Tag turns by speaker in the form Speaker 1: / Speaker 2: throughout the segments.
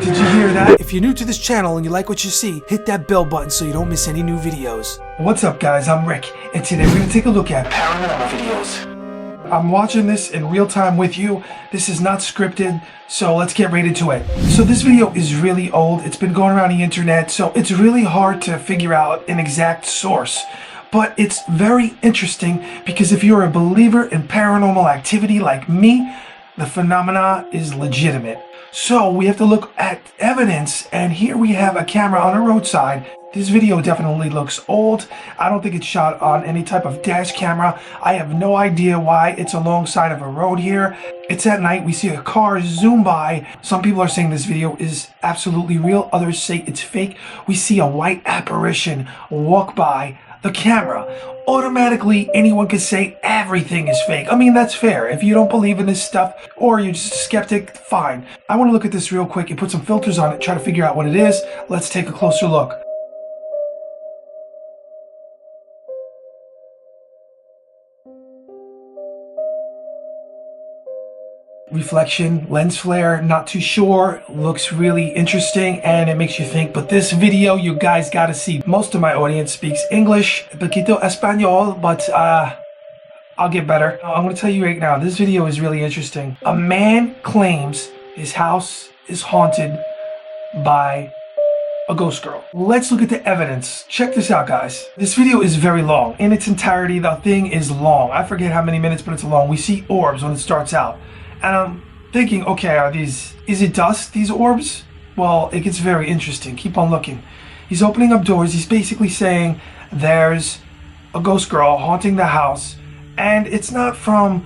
Speaker 1: Did you hear that? If you're new to this channel and you like what you see, hit that bell button so you don't miss any new videos. What's up guys, I'm Rick, and today we're going to take a look at paranormal videos. I'm watching this in real time with you. This is not scripted, so let's get right into it. So this video is really old. It's been going around the internet, so it's really hard to figure out an exact source. But it's very interesting because if you're a believer in paranormal activity like me, the phenomena is legitimate. So we have to look at evidence, and here we have a camera on a roadside. This video definitely looks old. I don't think it's shot on any type of dash camera. I have no idea why it's alongside of a road here. It's at night. We see a car zoom by. Some people are saying this video is absolutely real. Others say it's fake. We see a white apparition walk by the camera. Automatically, anyone could say everything is fake. I mean, that's fair. If you don't believe in this stuff or you're just a skeptic, fine. I want to look at this real quick and put some filters on it, try to figure out what it is. Let's take a closer look. Reflection, lens flare, not too sure. Looks really interesting and it makes you think, but this video you guys gotta see. Most of my audience speaks English, poquito español, but I'll get better. I'm gonna tell you right now, this video is really interesting. A man claims his house is haunted by a ghost girl. Let's look at the evidence. Check this out, guys. This video is very long. In its entirety, the thing is long. I forget how many minutes, but it's long. We see orbs when it starts out. And I'm thinking, okay, is it dust, these orbs? Well, it gets very interesting. Keep on looking. He's opening up doors. He's basically saying there's a ghost girl haunting the house. And it's not from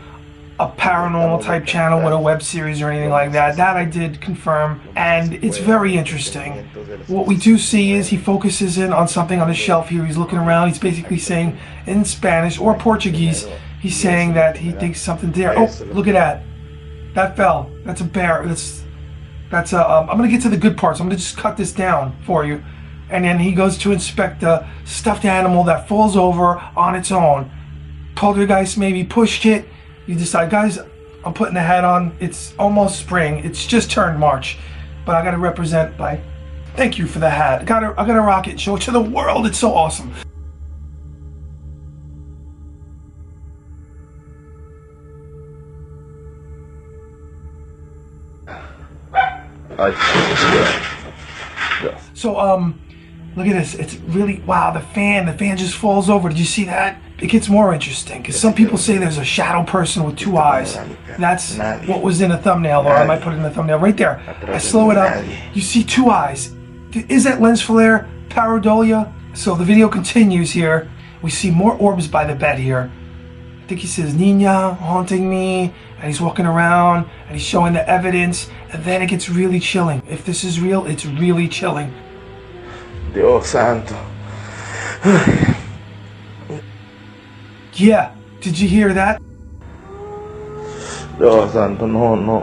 Speaker 1: a paranormal type channel with a web series or anything like that. That I did confirm. And it's very interesting. What we do see is he focuses in on something on the shelf here. He's looking around. He's basically saying in Spanish or Portuguese, he's saying that he thinks something there. Oh, look at that. That fell. That's a bear. That's a. I'm gonna get to the good parts. I'm gonna just cut this down for you, and then he goes to inspect the stuffed animal that falls over on its own. Poltergeist maybe pushed it. You decide, guys, I'm putting the hat on. It's almost spring. It's just turned March, but I gotta represent by. Thank you for the hat. I gotta rock it. Show it to the world. It's so awesome. So look at this. It's really, wow, the fan just falls over. Did you see that? It gets more interesting because some people say there's a shadow person with two eyes. That's what was in a thumbnail, or I might put it in the thumbnail right there. I slow it up. You see two eyes. Is that lens flare? Pareidolia? So the video continues here. We see more orbs by the bed here. I think he says, Nina haunting me, and he's walking around, and he's showing the evidence, and then it gets really chilling. If this is real, it's really chilling.
Speaker 2: Dios santo.
Speaker 1: Yeah, did you hear that?
Speaker 2: Dios santo, no.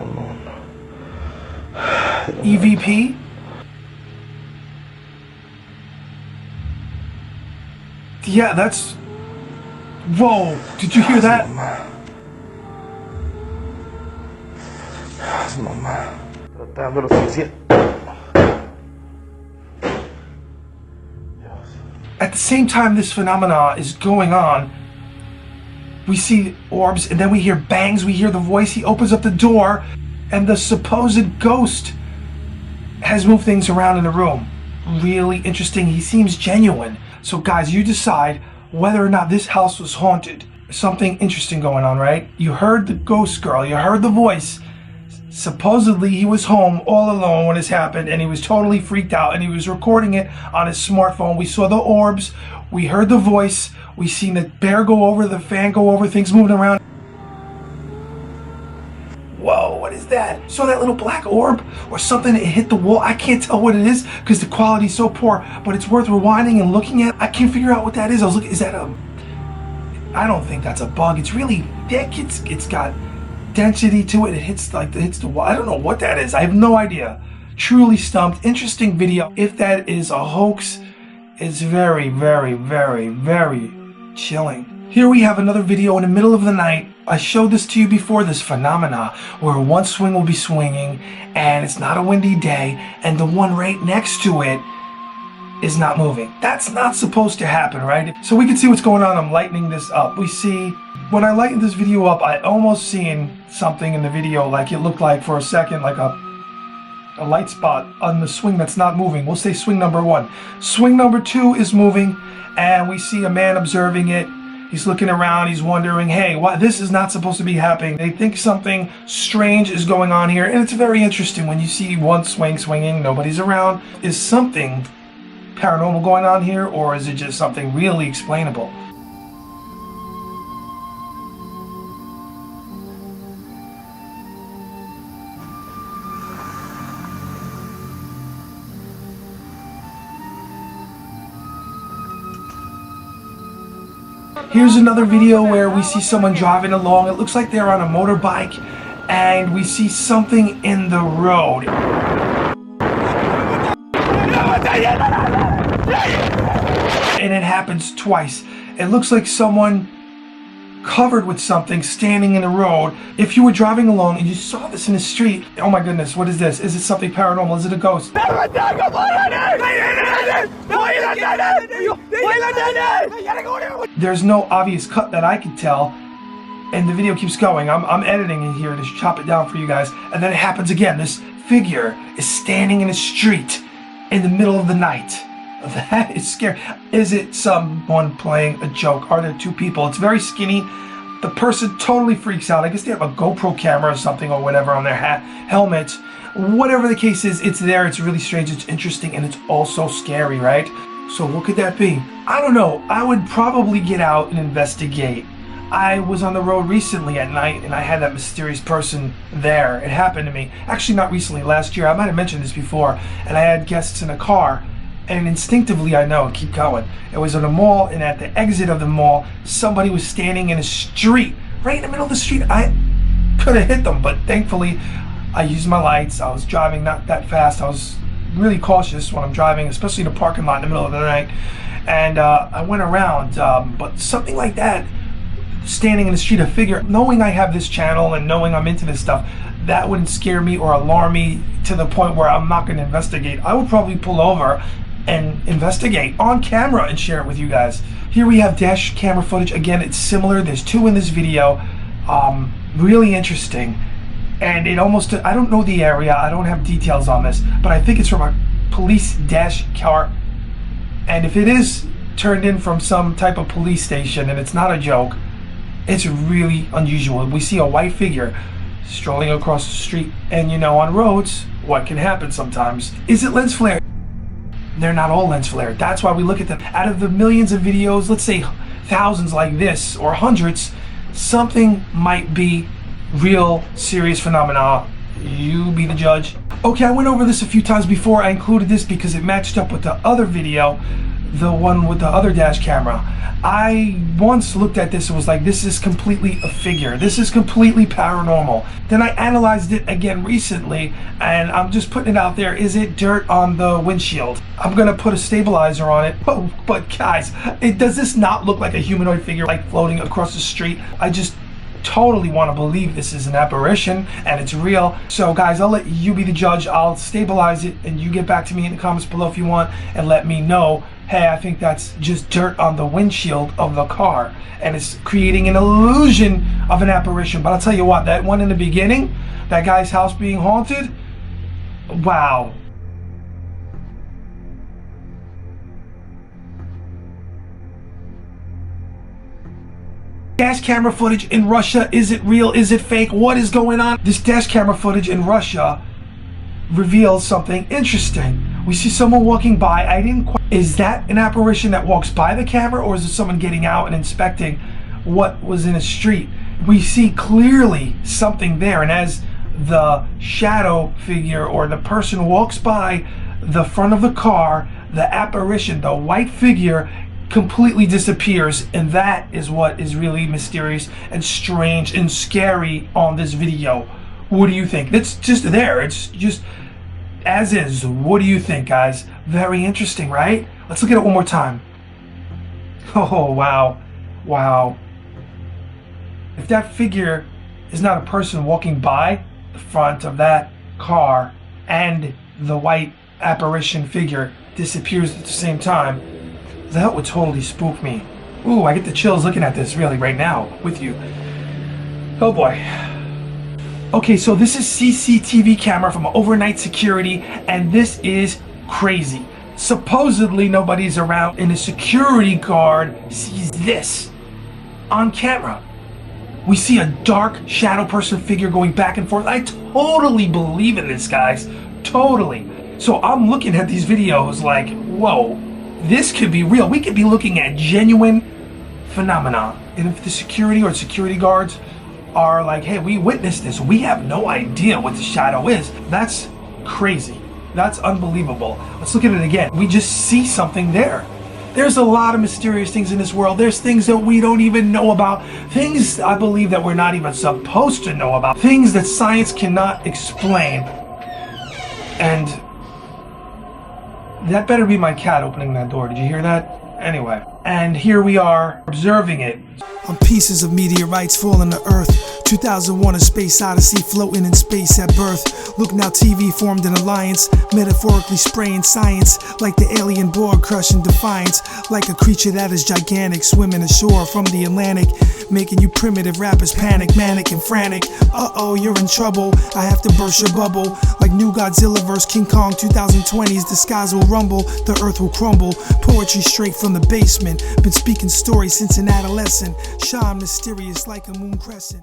Speaker 1: EVP? Yeah, that's... Whoa, did you hear that?
Speaker 2: Mamá, tratando lo suficiente.
Speaker 1: At the same time this phenomena is going on, we see orbs, and then we hear bangs, we hear the voice. He opens up the door, and the supposed ghost has moved things around in the room. Really interesting. He seems genuine. So guys, you decide whether or not this house was haunted. Something interesting going on, right? You heard the ghost girl, you heard the voice. Supposedly he was home all alone when this happened, and he was totally freaked out, and he was recording it on his smartphone. We saw the orbs, we heard the voice, we seen the bear go over, the fan go over, things moving around. Whoa, what is that? Saw that little black orb or something that hit the wall? I can't tell what it is because the quality's so poor, but it's worth rewinding and looking at. I can't figure out what that is. I was looking, is that a... I don't think that's a bug. It's really thick. It's got density to it. It hits the wall. I don't know what that is. I have no idea. Truly stumped. Interesting video. If that is a hoax, it's very, very, very, very chilling. Here we have another video in the middle of the night. I showed this to you before, this phenomena where one swing will be swinging and it's not a windy day and the one right next to it is not moving. That's not supposed to happen, right? So we can see what's going on. I'm lightening this up. We see, when I lightened this video up, I almost seen something in the video, like it looked like for a second like a light spot on the swing that's not moving. We'll say swing number 1. Swing number 2 is moving and we see a man observing it. He's looking around, he's wondering, hey, why this is not supposed to be happening. They think something strange is going on here, and it's very interesting when you see one swing swinging, nobody's around. Is something paranormal going on here, or is it just something really explainable? Here's another video where we see someone driving along. It looks like they're on a motorbike and we see something in the road. And it happens twice. It looks like someone covered with something standing in the road. If you were driving along and you saw this in the street, oh my goodness, what is this? Is it something paranormal? Is it a ghost? There's no obvious cut that I can tell, and the video keeps going. I'm editing it here to chop it down for you guys, and then it happens again. This figure is standing in a street in the middle of the night. That is scary. Is it someone playing a joke? Are there two people? It's very skinny. The person totally freaks out. I guess they have a GoPro camera or something or whatever on their helmet. Whatever the case is, it's there. It's really strange. It's interesting, and it's also scary, right? So what could that be? I don't know. I would probably get out and investigate. I was on the road recently at night, and I had that mysterious person there. It happened to me. Actually, not recently. Last year. I might have mentioned this before. And I had guests in a car. And instinctively, I know, keep going. It was in a mall, and at the exit of the mall, somebody was standing in a street, right in the middle of the street. I could have hit them, but thankfully, I used my lights. I was driving not that fast. I was really cautious when I'm driving, especially in a parking lot in the middle of the night. And I went around, but something like that, standing in the street, a figure, knowing I have this channel and knowing I'm into this stuff, that wouldn't scare me or alarm me to the point where I'm not going to investigate. I would probably pull over and investigate on camera and share it with you guys. Here we have dash camera footage. Again, it's similar. There's 2 in this video. Really interesting. And it almost, I don't know the area. I don't have details on this, but I think it's from a police dash car. And if it is turned in from some type of police station and it's not a joke, it's really unusual. We see a white figure strolling across the street, and you know, on roads, what can happen sometimes? Is it lens flare? They're not all lens flare. That's why we look at them. Out of the millions of videos, let's say thousands like this, or hundreds, something might be real serious phenomena. You be the judge. Okay, I went over this a few times before. I included this because it matched up with the other video, the one with the other dash camera. I once looked at this and was like, this is completely a figure. This is completely paranormal. Then I analyzed it again recently, and I'm just putting it out there. Is it dirt on the windshield? I'm gonna put a stabilizer on it. But guys, does this not look like a humanoid figure like floating across the street? I just totally want to believe this is an apparition and it's real. So guys, I'll let you be the judge. I'll stabilize it and you get back to me in the comments below if you want and let me know, hey, I think that's just dirt on the windshield of the car and it's creating an illusion of an apparition. But I'll tell you what, that one in the beginning, that guy's house being haunted, wow. Dash camera footage in Russia, is it real? Is it fake? What is going on? This dash camera footage in Russia reveals something interesting. We see someone walking by. Is that an apparition that walks by the camera, or is it someone getting out and inspecting what was in a street? We see clearly something there, and as the shadow figure or the person walks by the front of the car, the apparition, the white figure, completely disappears, and that is what is really mysterious and strange and scary on this video. What do you think? It's just there. It's just as is. What do you think, guys? Very interesting, right? Let's look at it one more time. Oh, wow. Wow. If that figure is not a person walking by the front of that car and the white apparition figure disappears at the same time, that would totally spook me. Ooh, I get the chills looking at this really right now with you. Oh boy. Okay, so this is CCTV camera from overnight security, and this is crazy. Supposedly nobody's around, and a security guard sees this on camera. We see a dark shadow person figure going back and forth. I totally believe in this, guys. Totally. So I'm looking at these videos like, whoa, this could be real. We could be looking at genuine phenomena. And if the security or security guards are like, hey, we witnessed this, we have no idea what the shadow is, that's crazy. That's unbelievable. Let's look at it again. We just see something there. There's a lot of mysterious things in this world. There's things that we don't even know about. Things I believe that we're not even supposed to know about. Things that science cannot explain. And that better be my cat opening that door. Did you hear that? Anyway. And here we are observing it.
Speaker 3: On pieces of meteorites falling to Earth. 2001 A Space Odyssey, floating in space at birth. Look Now TV formed an alliance, metaphorically spraying science like the alien Borg crushing defiance, like a creature that is gigantic, swimming ashore from the Atlantic, making you primitive rappers panic, manic and frantic. Uh-oh, you're in trouble, I have to burst your bubble. Like new Godzilla vs. King Kong 2020s, the skies will rumble, the earth will crumble. Poetry straight from the basement, been speaking stories since an adolescent. Shine mysterious like a moon crescent.